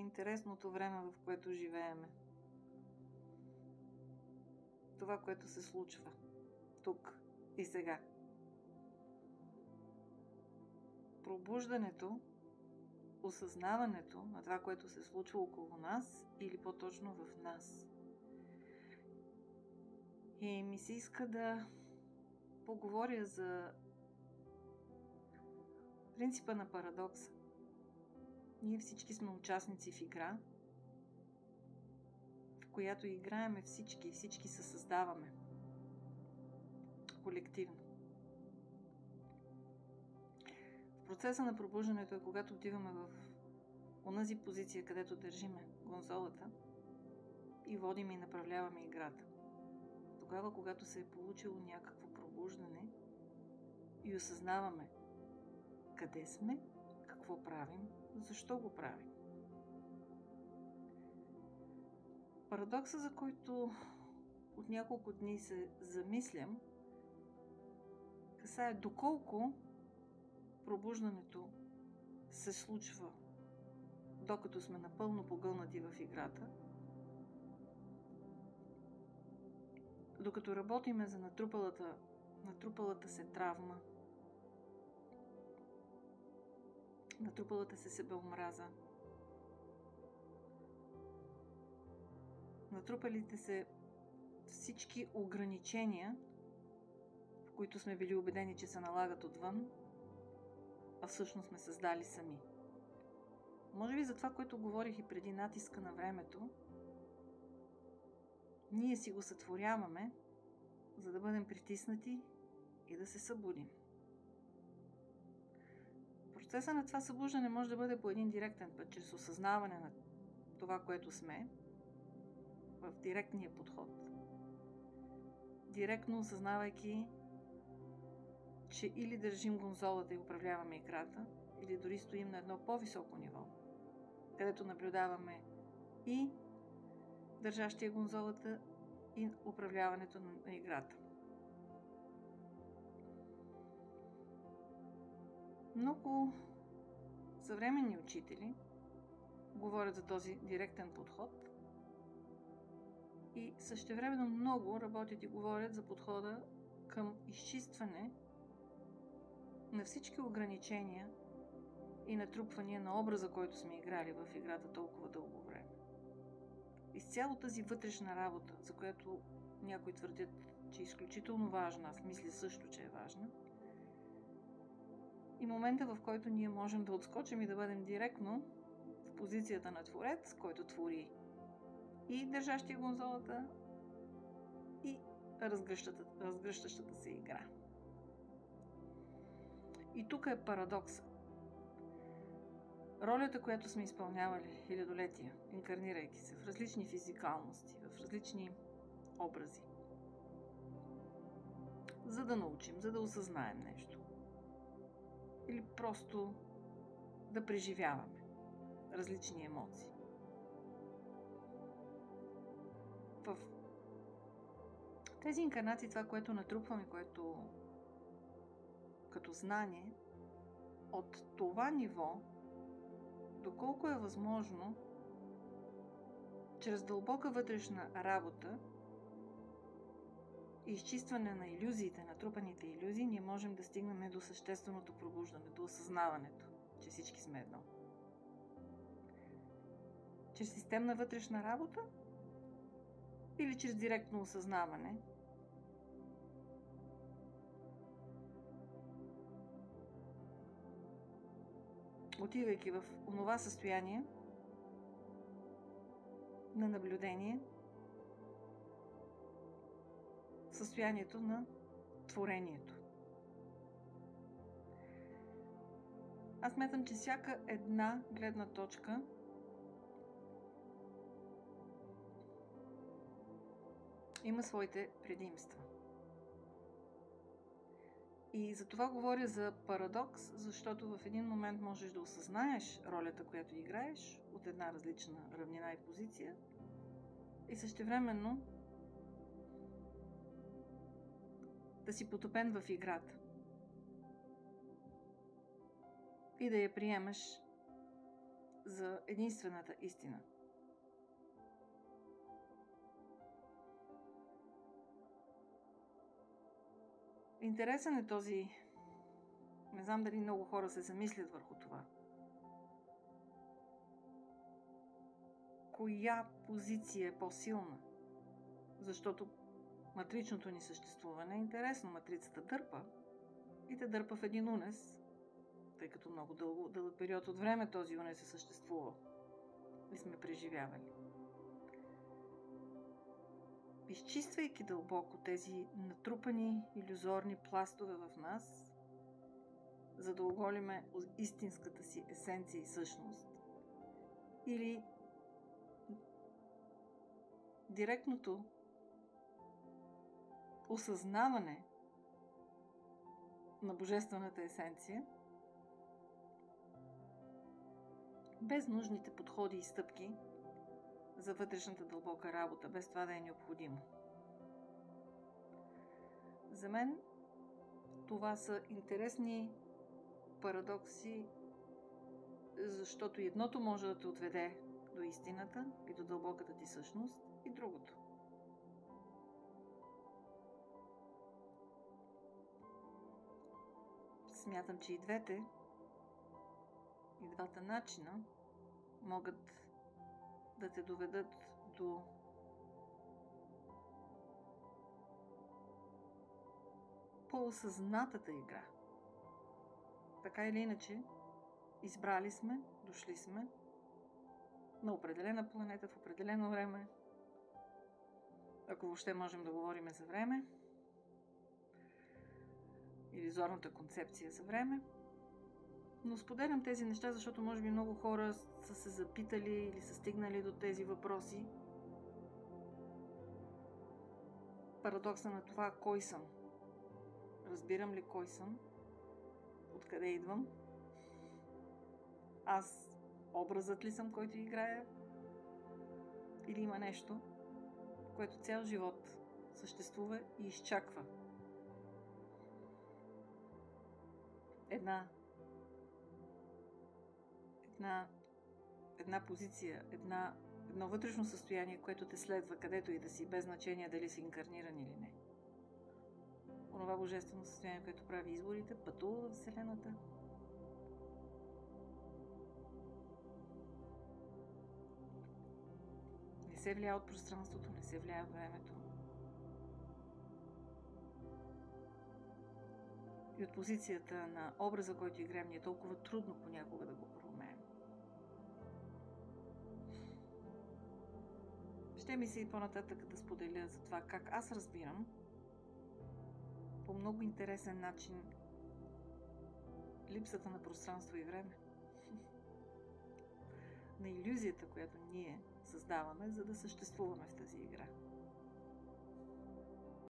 интересното време, в което живееме. Това, което се случва тук и сега. Пробуждането, осъзнаването на това, което се случва около нас или по-точно в нас. И ми се иска да поговоря за принципа на парадокса. Ние всички сме участници в игра, в която играеме всички и всички се създаваме колективно. В процеса на пробуждането е когато отиваме в онази позиция, където държиме конзолата и водим и направляваме играта. Тогава, когато се е получило някакво пробуждане и осъзнаваме къде сме, какво правим, защо го правим. Парадоксът, за който от няколко дни се замислям, касае доколко пробуждането се случва докато сме напълно погълнати в играта, докато работиме за натрупалата се травма, натрупалата се себеомраза, натрупалите се всички ограничения, в които сме били убедени, че се налагат отвън, а всъщност сме създали сами. Може би за това, което говорих и преди, натиска на времето, ние си го сътворяваме, за да бъдем притиснати и да се събудим. Процесът на това събуждане може да бъде по един директен път, чрез осъзнаване на това, което сме, в директния подход. Директно осъзнавайки, че или държим конзолата и управляваме играта, или дори стоим на едно по-високо ниво, където наблюдаваме и държащия конзолата и управляването на играта. Много съвременни учители говорят за този директен подход и същевременно много работят и говорят за подхода към изчистване на всички ограничения и натрупвания на образа, който сме играли в играта толкова дълго време. Изцяло тази вътрешна работа, за която някои твърдят, че е изключително важна, аз мисля също, че е важна, и момента, в който ние можем да отскочим и да бъдем директно в позицията на творец, който твори и държащия конзолата, и разгръщащата се игра. И тук е парадокса. Ролята, която сме изпълнявали хилядолетия, инкарнирайки се в различни физикалности, в различни образи, за да научим, за да осъзнаем нещо. Или просто да преживяваме различни емоции. В тези инкарнации това, което натрупваме, което като знание, от това ниво, доколко е възможно, чрез дълбока вътрешна работа и изчистване на илюзиите, натрупаните илюзии, ние можем да стигнем до същественото пробуждане, до осъзнаването, че всички сме едно. Чрез системна вътрешна работа или чрез директно осъзнаване, отивайки в онова състояние на наблюдение, в състоянието на творението. Аз смятам, че всяка една гледна точка има своите предимства. И за това говоря за парадокс, защото в един момент можеш да осъзнаеш ролята, която играеш от една различна равнина и позиция и същевременно да си потопен в играта и да я приемаш за единствената истина. Интересен е този... Не знам дали много хора се замислят върху това. Коя позиция е по-силна? Защото матричното ни съществуване е интересно. Матрицата дърпа и те дърпа в един унес, тъй като много дълъг период от време този унес е съществувал и сме преживявали. Изчиствайки дълбоко тези натрупани илюзорни пластове в нас, за да оголиме истинската си есенция и същност, или директното осъзнаване на божествената есенция, без нужните подходи и стъпки за вътрешната дълбока работа, без това да е необходимо. За мен това са интересни парадокси, защото едното може да те отведе до истината и до дълбоката ти същност, и другото. Смятам, че и двата начина могат да те доведат до по-осъзнатата игра. Така или иначе, избрали сме, дошли сме на определена планета в определено време, ако въобще можем да говорим за време, илюзорната концепция за време. Но споделям тези неща, защото може би много хора са се запитали или са стигнали до тези въпроси. Парадокса на това кой съм. Разбирам ли кой съм? Откъде идвам? Аз образът ли съм, който играя? Или има нещо, което цял живот съществува и изчаква една позиция, едно вътрешно състояние, което те следва където и да си, без значение дали си инкарниран или не. Онова божествено състояние, което прави изборите, пътува в Вселената. Не се влияе от пространството, не се влияе от времето. И от позицията на образа, който играем, ни е толкова трудно понякога да го проумеем. Ще ми се и по-нататък да споделя за това как аз разбирам по много интересен начин липсата на пространство и време. На илюзията, която ние създаваме, за да съществуваме в тази игра.